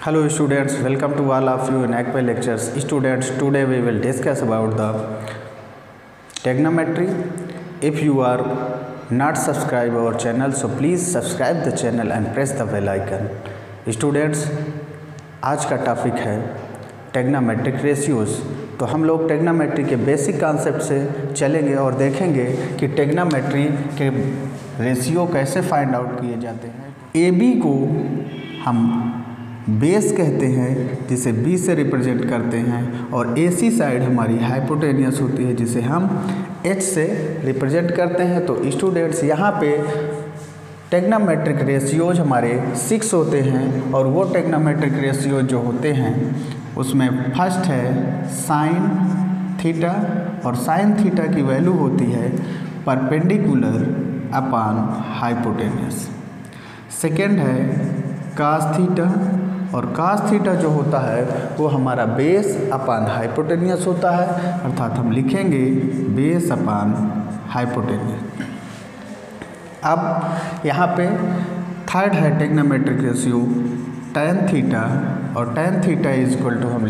Hello students, welcome to all of you in ACPE lectures. Students, today we will discuss about the trigonometry. If you are not subscribed our channel, so please subscribe the channel and press the bell icon. Students, आज का topic है trigonometric ratios. तो हम लोग trigonometry के basic concept से चलेंगे और देखेंगे कि ट्रिग्नोमेट्री के रेशियो कैसे फाइंड आउट किए जाते हैं। ए बी को हम बेस कहते हैं जिसे बी से रिप्रेजेंट करते हैं, और ए सी साइड हमारी हाइपोटेनियस होती है जिसे हम एच से रिप्रेजेंट करते हैं। तो स्टूडेंट्स, यहाँ पे ट्रिग्नोमेट्रिक रेशियोज हमारे 6 होते हैं, और वो ट्रिग्नोमेट्रिक रेशियोज जो होते हैं उसमें फर्स्ट है साइन थीटा, और साइन थीटा की वैल्यू होती है परपेंडिकुलर अपॉन हाइपोटेनियस। सेकेंड है कास थीटा, और कास थीटा जो होता है वो हमारा बेस अपॉन हाइपोटेनियस होता है, अर्थात हम लिखेंगे बेस अपॉन हाइपोटेनियस। अब यहाँ पे थर्ड है ट्रिग्नोमेट्रिक रेशियो tan थीटा, और tan theta is equal to हम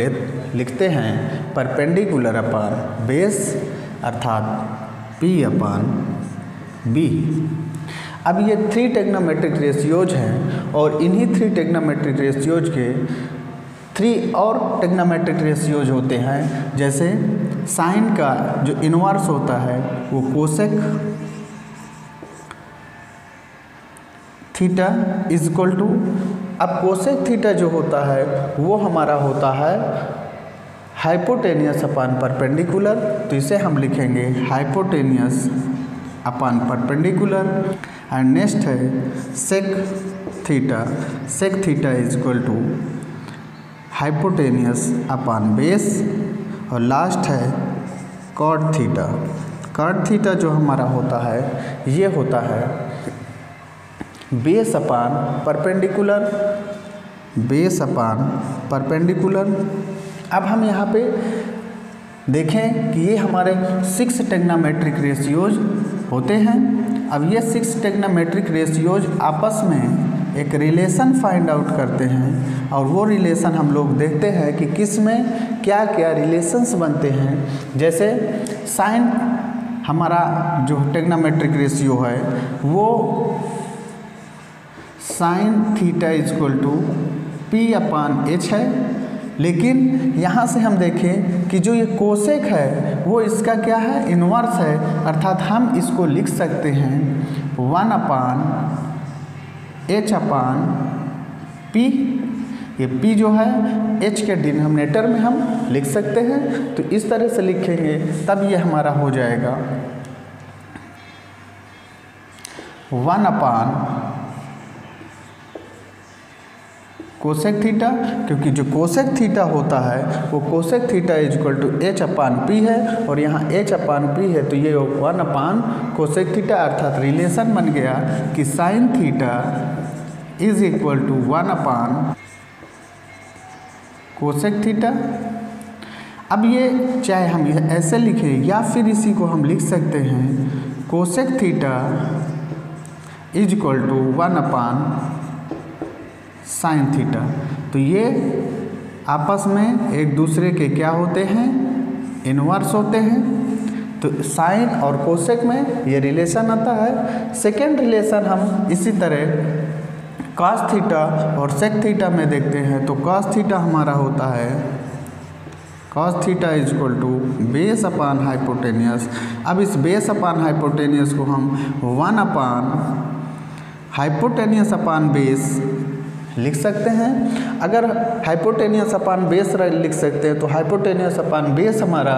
लिखते हैं परपेंडिकुलर अपॉन बेस, अर्थात p अपॉन b। अब ये 3 ट्रिग्नोमेट्रिक रेशियोज हैं, और इन्हीं 3 ट्रिग्नोमेट्रिक रेशियोज के 3 और ट्रिग्नोमेट्रिक रेशियोज होते हैं। जैसे साइन का जो इनवर्स होता है वो cosec theta is equal to, अब कोसेक थीटा जो होता है वो हमारा होता है हाइपोटेनियस अपॉन परपेंडिकुलर, तो इसे हम लिखेंगे hypotenuse upon perpendicular. And next है sec theta, sec theta is equal to hypotenuse upon base. और लास्ट है कॉट थीटा, कॉट थीटा जो हमारा होता है ये होता है base upon perpendicular, base upon perpendicular. अब हम यहाँ पे देखें कि ये हमारे 6 ट्रिग्नोमेट्रिक रेशियोज होते हैं। अब ये 6 ट्रिग्नोमेट्रिक रेशियोज आपस में एक रिलेशन फाइंड आउट करते हैं, और वो रिलेशन हम लोग देखते हैं कि किस में क्या क्या रिलेशंस बनते हैं। जैसे साइन हमारा जो ट्रिग्नोमेट्रिक रेशियो है वो sine theta is equal to p upon h है, लेकिन यहाँ से हम देखें कि जो ये कोसेक है वो इसका क्या है, इनवर्स है, अर्थात हम इसको लिख सकते हैं 1 अपॉन एच अपॉन पी। ये पी जो है एच के डिनोमिनेटर में हम लिख सकते हैं, तो इस तरह से लिखेंगे तब ये हमारा हो जाएगा 1 अपॉन कोसेक थीटा, क्योंकि जो कोसेक थीटा होता है वो cosec theta is equal to h upon p है, और यहाँ एच अपान पी है तो ये 1 अपान कोसेक थीटा, अर्थात रिलेशन बन गया कि sine theta is equal to 1 upon cosec theta. अब ये चाहे हम ऐसे लिखें या फिर इसी को हम लिख सकते हैं cosec theta is equal to 1 upon sine theta. तो ये आपस में एक दूसरे के क्या होते हैं, इनवर्स होते हैं। तो साइन और कोसेक में ये रिलेशन आता है। सेकेंड रिलेशन हम इसी तरह कॉस थीटा और सेक थीटा में देखते हैं। तो कॉस थीटा हमारा होता है cos theta is equal to base upon hypotenuse. अब इस बेस अपॉन हाइपोटेनियस को हम 1 अपॉन हाइपोटेनियस अपॉन बेस लिख सकते हैं। अगर हाइपोटेनियस अपॉन बेस लिख सकते हैं तो हाइपोटेनियस अपॉन बेस हमारा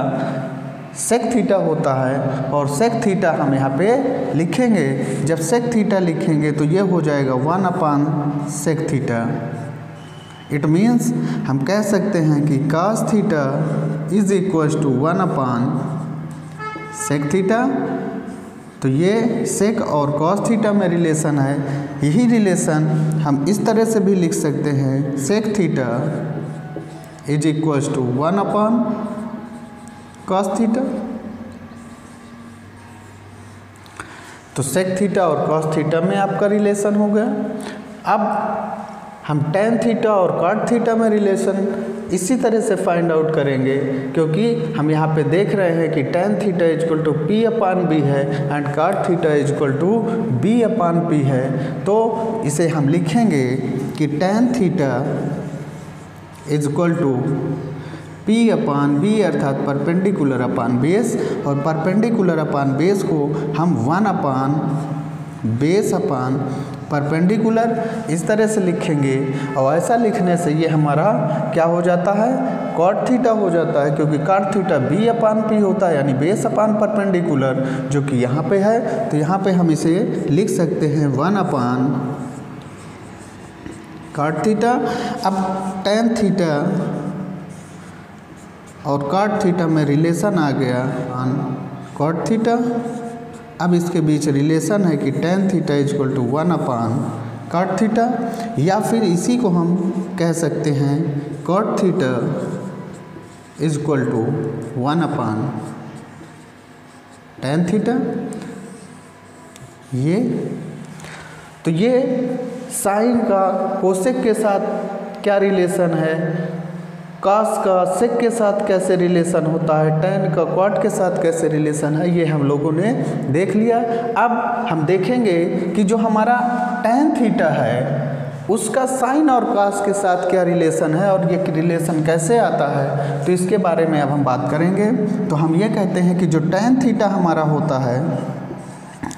सेक थीटा होता है, और सेक थीटा हम यहाँ पे लिखेंगे। जब सेक थीटा लिखेंगे तो ये हो जाएगा 1 upon sec theta. It means हम कह सकते हैं कि cos theta is equal to 1 upon sec theta. तो ये सेक और कॉस थीटा में रिलेशन है। यही रिलेशन हम इस तरह से भी लिख सकते हैं sec theta is equal to 1 upon cos theta. तो सेक थीटा और कॉस थीटा में आपका रिलेशन हो गया। अब हम tan थीटा और cot थीटा में रिलेशन इसी तरह से फाइंड आउट करेंगे, क्योंकि हम यहाँ पे देख रहे हैं कि tan theta is equal to P upon B है and cot theta is equal to B upon P है। तो इसे हम लिखेंगे कि tan theta is equal to P upon B अर्थात परपेंडिकुलर अपान बेस, और परपेंडिकुलर अपान बेस को हम 1 अपान बेस अपान परपेंडिकुलर इस तरह से लिखेंगे। और ऐसा लिखने से ये हमारा क्या हो जाता है, cot थीटा हो जाता है, क्योंकि cot theta B upon P होता है यानी बेस अपान परपेंडिकुलर, जो कि यहाँ पे है। तो यहाँ पे हम इसे लिख सकते हैं 1 अपान cot थीटा। अब tan थीटा और cot थीटा में रिलेशन आ गया cot थीटा। अब इसके बीच रिलेशन है कि tan theta is equal to 1 upon cot theta, या फिर इसी को हम कह सकते हैं cot theta is equal to 1 upon tan theta. तो ये साइन का कोसेक के साथ क्या रिलेशन है, कॉस का सेक के साथ कैसे रिलेशन होता है, tan का cot के साथ कैसे रिलेशन है, ये हम लोगों ने देख लिया। अब हम देखेंगे कि जो हमारा tan थीटा है उसका साइन और कॉस के साथ क्या रिलेशन है और ये रिलेशन कैसे आता है, तो इसके बारे में अब हम बात करेंगे। तो हम ये कहते हैं कि जो tan थीटा हमारा होता है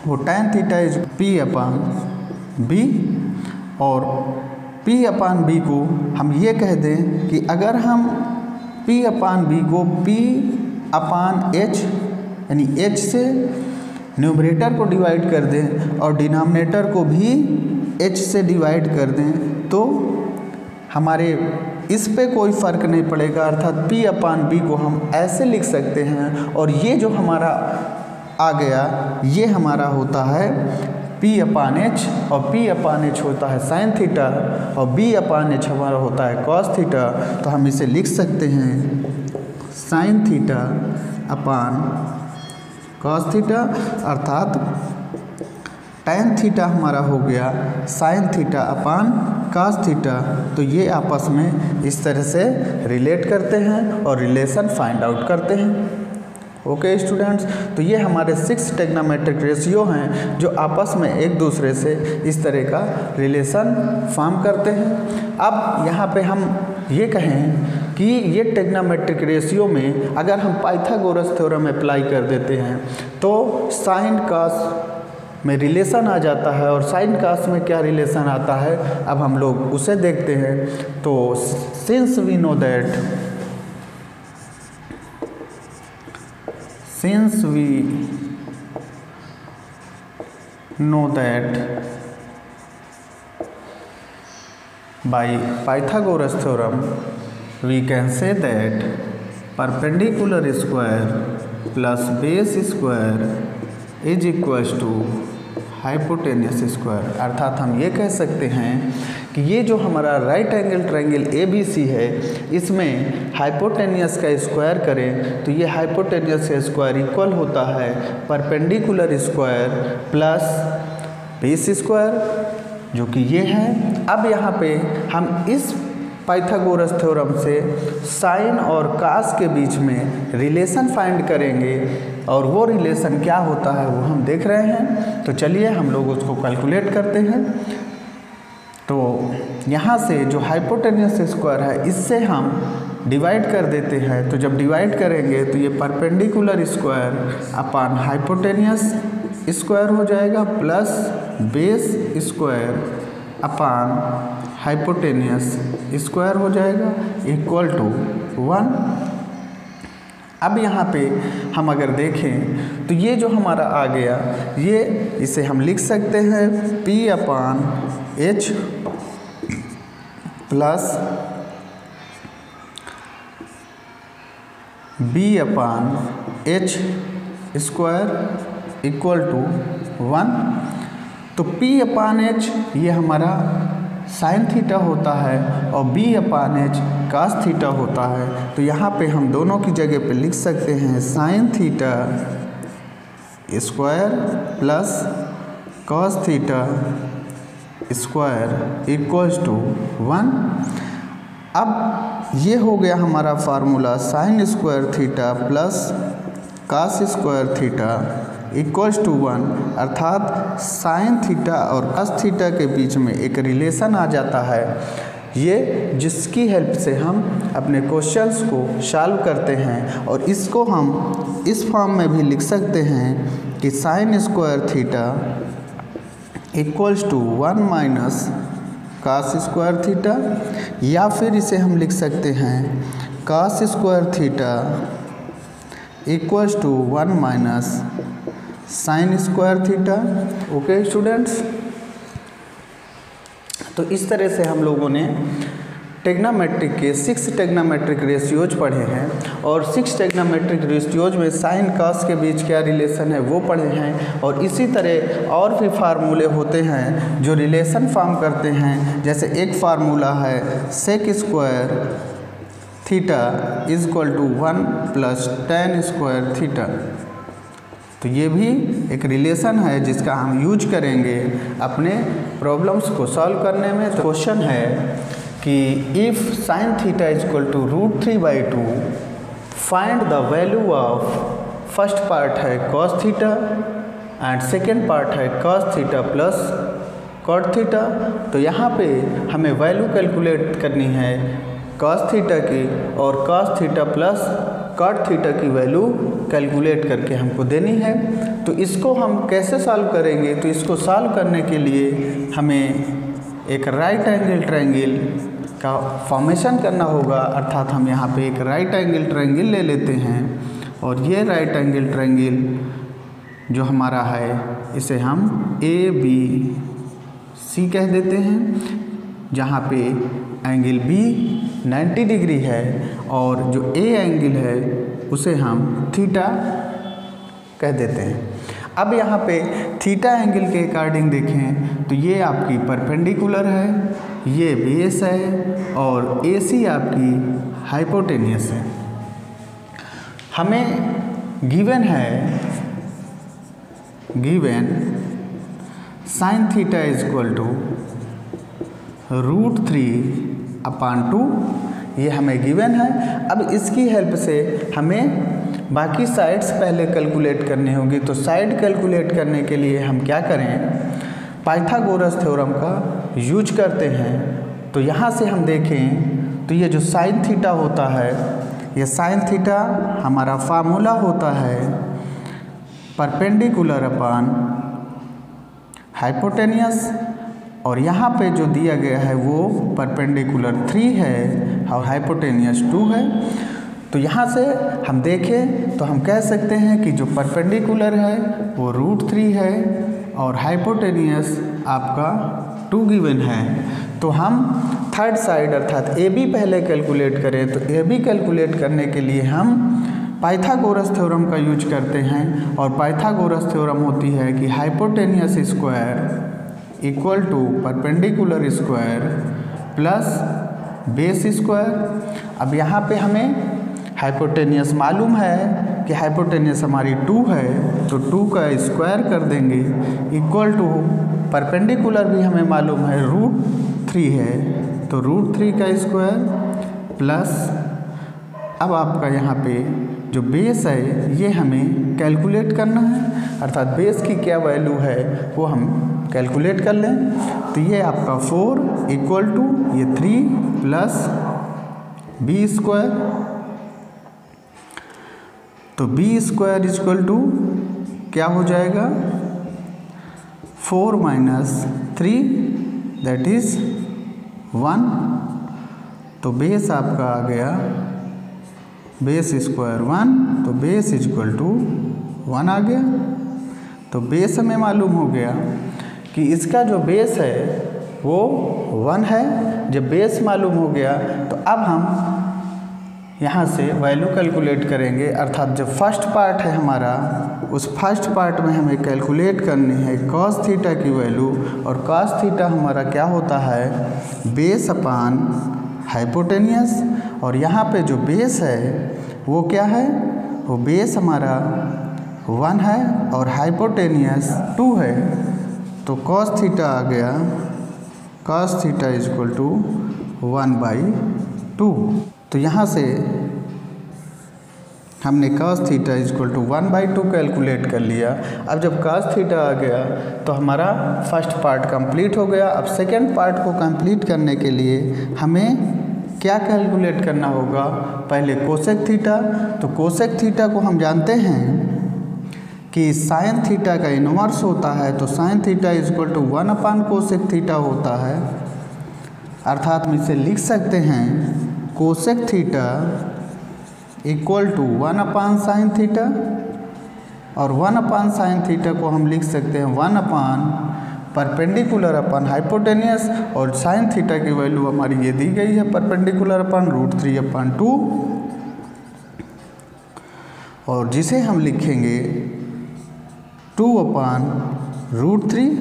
वो tan theta is P upon B, और P अपान B को हम ये कह दें कि अगर हम P अपान B को P अपान H यानी H से न्यूमरेटर को डिवाइड कर दें और डिनोमिनेटर को भी H से डिवाइड कर दें, तो हमारे इस पे कोई फ़र्क नहीं पड़ेगा, अर्थात P अपान B को हम ऐसे लिख सकते हैं। और ये जो हमारा आ गया ये हमारा होता है P अपान H, और P अपान H होता है साइन थीटा और B अपान H हमारा होता है कॉस थीटा। तो हम इसे लिख सकते हैं sine theta upon cos theta, अर्थात tan थीटा हमारा हो गया sine theta upon cos theta. तो ये आपस में इस तरह से रिलेट करते हैं और रिलेशन फाइंड आउट करते हैं। ओके स्टूडेंट्स, तो ये हमारे 6 ट्रिग्नोमेट्रिक रेशियो हैं जो आपस में एक दूसरे से इस तरह का रिलेशन फॉर्म करते हैं। अब यहाँ पे हम ये कहें कि ये ट्रिग्नोमेट्रिक रेशियो में अगर हम पाइथागोरस थ्योरम अप्लाई कर देते हैं तो साइन कॉस में रिलेशन आ जाता है, और साइन कॉस में क्या रिलेशन आता है अब हम लोग उसे देखते हैं। तो since we know that since we know that by Pythagoras theorem we can say that perpendicular square plus base square is equals to hypotenuse square, अर्थात हम ये कह सकते हैं कि ये जो हमारा राइट एंगल ट्रायंगल ABC है इसमें हाइपोटेनियस का स्क्वायर करें तो ये हाइपोटेनियस का स्क्वायर इक्वल होता है perpendicular square plus base square, जो कि ये है। अब यहाँ पे हम इस पाइथागोरस थ्योरम से साइन और कास के बीच में रिलेशन फाइंड करेंगे, और वो रिलेशन क्या होता है वो हम देख रहे हैं। तो चलिए हम लोग उसको कैलकुलेट करते हैं। तो यहाँ से जो हाइपोटेनियस स्क्वायर है इससे हम डिवाइड कर देते हैं, तो जब डिवाइड करेंगे तो ये perpendicular square upon hypotenuse square हो जाएगा plus base square upon hypotenuse square हो जाएगा इक्वल टू 1। अब यहाँ पे हम अगर देखें तो ये जो हमारा आ गया ये इसे हम लिख सकते हैं P upon H plus B upon H square equal to 1। तो P अपान H ये हमारा साइन थीटा होता है और B upon H cos theta होता है। तो यहाँ पे हम दोनों की जगह पे लिख सकते हैं sine theta square plus cos theta square equals to 1। अब ये हो गया हमारा formula sine square theta plus cos square theta equals to 1, अर्थात साइन थीटा और कास थीटा के बीच में एक रिलेशन आ जाता है, ये जिसकी हेल्प से हम अपने क्वेश्चंस को सॉल्व करते हैं। और इसको हम इस फॉर्म में भी लिख सकते हैं कि sine square theta equals to 1 minus cos square theta, या फिर इसे हम लिख सकते हैं cos square theta equals to 1 minus sine square theta. Okay students, तो इस तरह से हम लोगों ने टेग्नामेट्रिक के 6 टेग्नामेट्रिक रेशियोज पढ़े हैं, और 6 टेग्नामेट्रिक रेशियोज में साइन कास के बीच क्या रिलेशन है वो पढ़े हैं। और इसी तरह और भी फार्मूले होते हैं जो रिलेशन फॉर्म करते हैं, जैसे एक फार्मूला है sec square theta is equal to 1 plus tan square theta. तो ये भी एक रिलेशन है जिसका हम यूज करेंगे अपने प्रॉब्लम्स को सॉल्व करने में। तो क्वेश्चन है कि if sine theta is equal to √3/2 find the value of, first part है cos theta and second part है cos theta plus cot theta. तो यहाँ पे हमें वैल्यू कैलकुलेट करनी है कॉस थीटा की, और cos theta plus cot theta की वैल्यू कैलकुलेट करके हमको देनी है। तो इसको हम कैसे सॉल्व करेंगे? तो इसको सॉल्व करने के लिए हमें एक राइट एंगल ट्रायंगल का फॉर्मेशन करना होगा, अर्थात हम यहाँ पे एक राइट एंगल ट्रायंगल ले लेते हैं, और ये राइट एंगल ट्रायंगल जो हमारा है इसे हम ABC कह देते हैं, जहाँ पे एंगल B 90 डिग्री है और जो A एंगल है उसे हम थीटा कह देते हैं। अब यहाँ पे थीटा एंगल के अकॉर्डिंग देखें तो ये आपकी परपेंडिकुलर है, ये बेस है, और AC आपकी हाइपोटेनियस है। हमें गिवन है, given sine theta is equal to √3/2, ये हमें गिवन है। अब इसकी हेल्प से हमें बाकी साइड्स पहले कैलकुलेट करनी होगी। तो साइड कैलकुलेट करने के लिए हम क्या करें, पाइथागोरस थ्योरम का यूज करते हैं। तो यहाँ से हम देखें तो ये जो साइन थीटा होता है, ये साइन थीटा हमारा फार्मूला होता है परपेंडिकुलर अपॉन हाइपोटेनियस, और यहाँ पे जो दिया गया है वो परपेंडिकुलर 3 है और हाइपोटेनियस 2 है। तो यहाँ से हम देखें तो हम कह सकते हैं कि जो परपेंडिकुलर है वो √3 है और हाइपोटेनियस आपका 2 गिवन है। तो हम थर्ड साइड अर्थात AB पहले कैलकुलेट करें। तो AB कैलकुलेट करने के लिए हम पाइथागोरस थ्योरम का यूज करते हैं, और पाइथागोरस थ्योरम होती है कि hypotenuse square equal to perpendicular square plus base square. अब यहाँ पे हमें हाइपोटेनियस मालूम है कि हाइपोटेनियस हमारी 2 है, तो 2 का स्क्वायर कर देंगे इक्वल टू परपेंडिकुलर भी हमें मालूम है √3 है, तो √3 का स्क्वायर प्लस, अब आपका यहाँ पे जो बेस है ये हमें कैलकुलेट करना है, अर्थात बेस की क्या वैल्यू है वो हम कैलकुलेट कर लें। तो ये आपका 4 इक्वल टू ये 3 प्लस B स्क्वायर, तो B स्क्वायर इक्वल टू क्या हो जाएगा 4 माइनस 3 दैट इज 1। तो बेस आपका आ गया बेस स्क्वायर 1, तो बेस इक्वल टू 1 आ गया। तो बेस हमें मालूम हो गया कि इसका जो बेस है वो 1 है। जब बेस मालूम हो गया तो अब हम यहाँ से वैल्यू कैलकुलेट करेंगे, अर्थात जो फर्स्ट पार्ट है हमारा उस फर्स्ट पार्ट में हमें कैलकुलेट करनी है कॉस थीटा की वैल्यू, और कॉस थीटा हमारा क्या होता है बेस अपॉन हाइपोटेनियस, और यहाँ पे जो बेस है वो क्या है, वो बेस हमारा 1 है और हाइपोटेनियस 2 है। तो कॉस थीटा आ गया cos theta is equal to 1/2। तो यहाँ से हमने cos theta is equal to 1/2 calculate कर लिया। अब जब cos थीटा आ गया तो हमारा फर्स्ट पार्ट कंप्लीट हो गया। अब सेकेंड पार्ट को कंप्लीट करने के लिए हमें क्या कैलकुलेट करना होगा? पहले कोसेक थीटा। तो कोसेक थीटा को हम जानते हैं कि साइन थीटा का इनवर्स होता है, तो sine theta is equal to 1 cosec theta होता है। अर्थात हम इसे लिख सकते हैं cosec theta equal to 1 sine theta, और 1 साइन थीटा को हम लिख सकते हैं 1 परपेंडिकुलर अपन हाइपोटेनियस, और साइन थीटा की वैल्यू हमारी ये दी गई है परपेंडिकुलर अपन √3/2, और जिसे हम लिखेंगे 2/√3,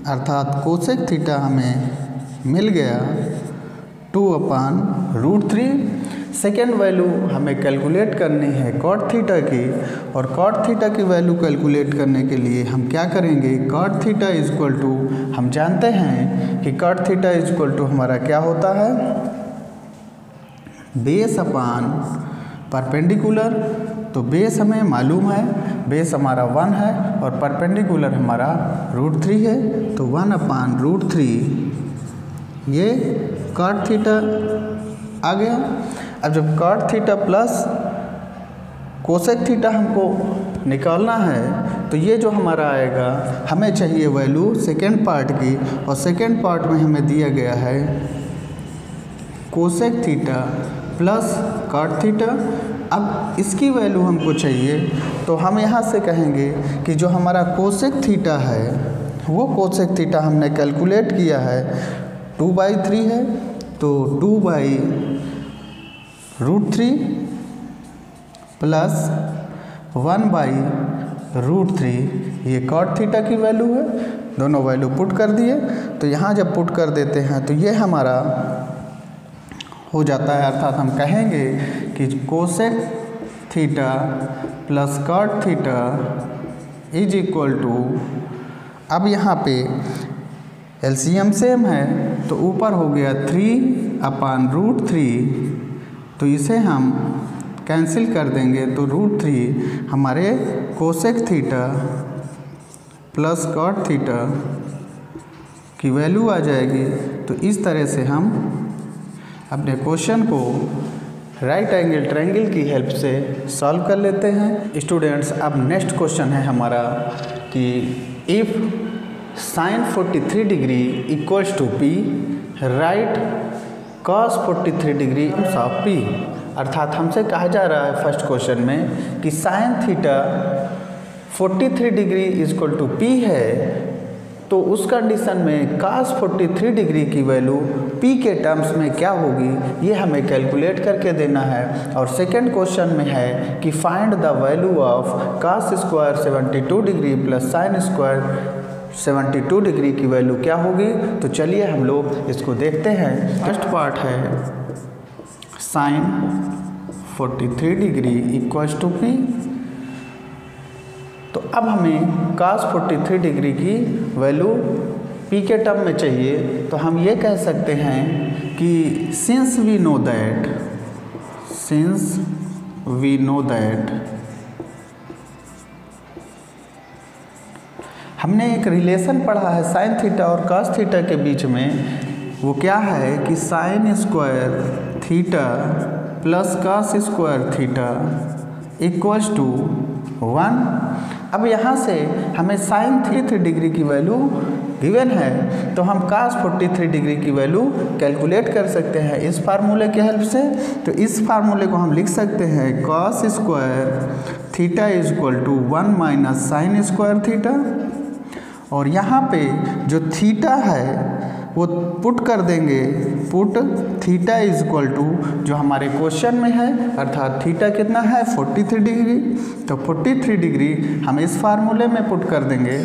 अर्थात कोसेक थीटा हमें मिल गया 2/√3। सेकेंड वैल्यू हमें कैलकुलेट करनी है कॉट थीटा की, और कॉट थीटा की वैल्यू कैलकुलेट करने के लिए हम क्या करेंगे? Cot theta is equal to, हम जानते हैं कि cot theta is equal to हमारा क्या होता है? Base upon perpendicular. तो बेस हमें मालूम है, बेस हमारा 1 है और परपेंडिकुलर हमारा √3 है, तो 1/√3 ये कॉट थीटा आ गया। अब जब cot theta plus cosec theta हमको निकालना है, तो ये जो हमारा आएगा, हमें चाहिए वैल्यू सेकेंड पार्ट की, और सेकेंड पार्ट में हमें दिया गया है cosec theta plus cot theta. अब इसकी वैल्यू हमको चाहिए, तो हम यहाँ से कहेंगे कि जो हमारा कोसेक थीटा है वो कोसेक थीटा हमने कैलकुलेट किया है 2/3 है, तो 2/√3 प्लस 1/√3 ये कॉट थीटा की वैल्यू है। दोनों वैल्यू पुट कर दिए, तो यहाँ जब पुट कर देते हैं तो ये हमारा हो जाता है, अर्थात हम कहेंगे कि cosec theta plus cot theta is equal to, अब यहाँ पे एलसीएम सेम है तो ऊपर हो गया 3/√3, तो इसे हम कैंसिल कर देंगे, तो √3 हमारे cosec theta plus cot theta की वैल्यू आ जाएगी। तो इस तरह से हम अपने क्वेश्चन को राइट एंगल ट्रायंगल की हेल्प से सॉल्व कर लेते हैं। स्टूडेंट्स, अब नेक्स्ट क्वेश्चन है हमारा कि if sin 43 degree equals to P, right cos 43 degree of P। अर्थात हमसे कहा जा रहा है फर्स्ट क्वेश्चन में कि sine theta 43 degree equal to P है, तो उस कंडीशन में cos 43 डिग्री की वैल्यू P के टर्म्स में क्या होगी, ये हमें कैलकुलेट करके देना है। और सेकंड क्वेश्चन में है कि find the value of cos square 72 degree plus sine square 72 degree की वैल्यू क्या होगी। तो चलिए हम लोग इसको देखते हैं। फर्स्ट पार्ट है sine 43 degree equals to P। तो अब हमें cos 43 डिग्री की वैल्यू P के टर्म में चाहिए, तो हम ये कह सकते हैं कि सिंस वी नो दैट हमने एक रिलेशन पढ़ा है साइन थीटा और cos थीटा के बीच में, वो क्या है कि sine square theta plus cos square theta equals to 1। अब यहाँ से हमें साइन 43 डिग्री की वैल्यू गिवन है, तो हम cos 43 डिग्री की वैल्यू कैलकुलेट कर सकते हैं इस फार्मूले के हेल्प से। तो इस फार्मूले को हम लिख सकते हैं cos square theta is equal to 1 minus sine square theta, और यहाँ पे जो थीटा है वो पुट कर देंगे, put theta is equal to जो हमारे क्वेश्चन में है, अर्थात थीटा कितना है 43 डिग्री। तो 43 डिग्री हम इस फार्मूले में पुट कर देंगे,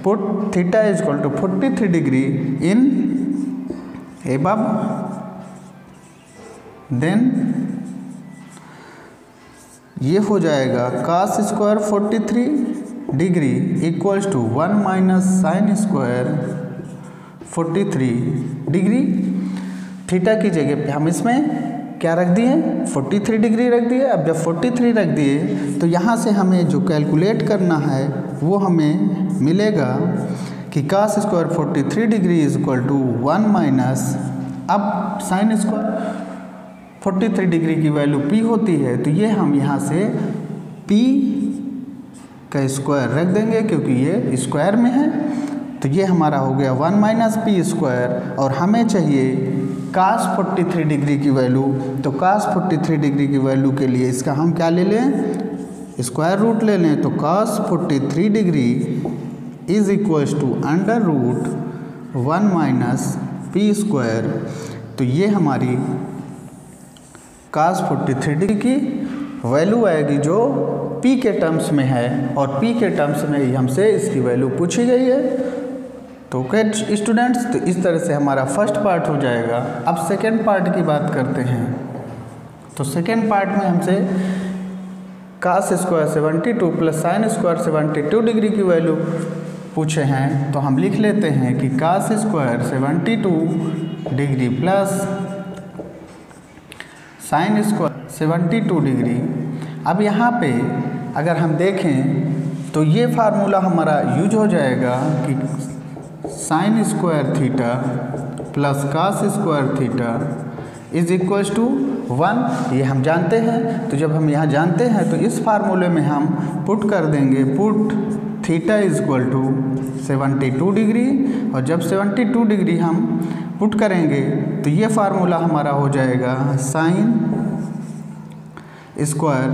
put theta is equal to 43 degree in above, then ये हो जाएगा cos square 43 degree equals to 1 minus sine square 43 degree. Theta की जगह पे हम इसमें क्या रख दिए, 43 डिग्री रख दिए। अब जब 43 रख दिए तो यहाँ से हमें जो कैलकुलेट करना है वो हमें मिलेगा कि cos square 43 degree is equal to 1 minus, अब साइन स्क्वायर 43 डिग्री की वैल्यू p होती है तो ये हम यहाँ से p का स्क्वायर रख देंगे क्योंकि ये स्क्वायर में है। तो ये हमारा हो गया 1 माइनस पी स्क्वायर, और हमें चाहिए cos 43 डिग्री की वैल्यू। तो cos 43 डिग्री की वैल्यू के लिए इसका हम क्या ले लें, स्क्वायर रूट ले लें। तो cos 43 degree is equals to under root 1 minus P square. तो ये हमारी cos 43 डिग्री की वैल्यू आएगी जो p के टर्म्स में है, और p के टर्म्स में ही हमसे इसकी वैल्यू पूछी गई है। तो ओके स्टूडेंट्स, तो इस तरह से हमारा फर्स्ट पार्ट हो जाएगा। अब सेकेंड पार्ट की बात करते हैं। तो सेकेंड पार्ट में हमसे cos square 72 plus sine square 72 degree की वैल्यू पूछे हैं। तो हम लिख लेते हैं कि cos square 72 degree plus sine square 72 degree. अब यहाँ पे अगर हम देखें तो ये फार्मूला हमारा यूज हो जाएगा कि sine square theta plus cos square theta is equals to 1, ये हम जानते हैं। तो जब हम यहाँ जानते हैं तो इस फार्मूले में हम पुट कर देंगे, put theta is equal to 72 degree, और जब 72 डिग्री हम पुट करेंगे तो ये फार्मूला हमारा हो जाएगा sine square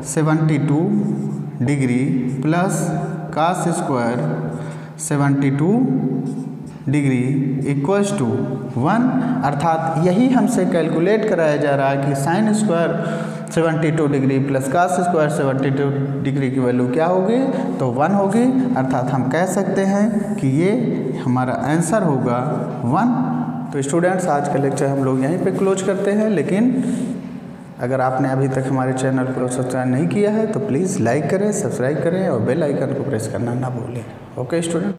72 degree plus cos square 72 degree equals to 1, अर्थात यही हमसे कैलकुलेट कराया जा रहा है कि sine square 72 degree plus cos square 72 degree की वैल्यू क्या होगी, तो 1 होगी। अर्थात हम कह सकते हैं कि ये हमारा आंसर होगा 1। तो स्टूडेंट्स, आज का लेक्चर हम लोग यहीं पे क्लोज करते हैं, लेकिन अगर आपने अभी तक हमारे चैनल को सब्सक्राइब नहीं किया है तो प्लीज़ लाइक करें, सब्सक्राइब करें और बेल आइकन को प्रेस करना ना भूलें। Okay student.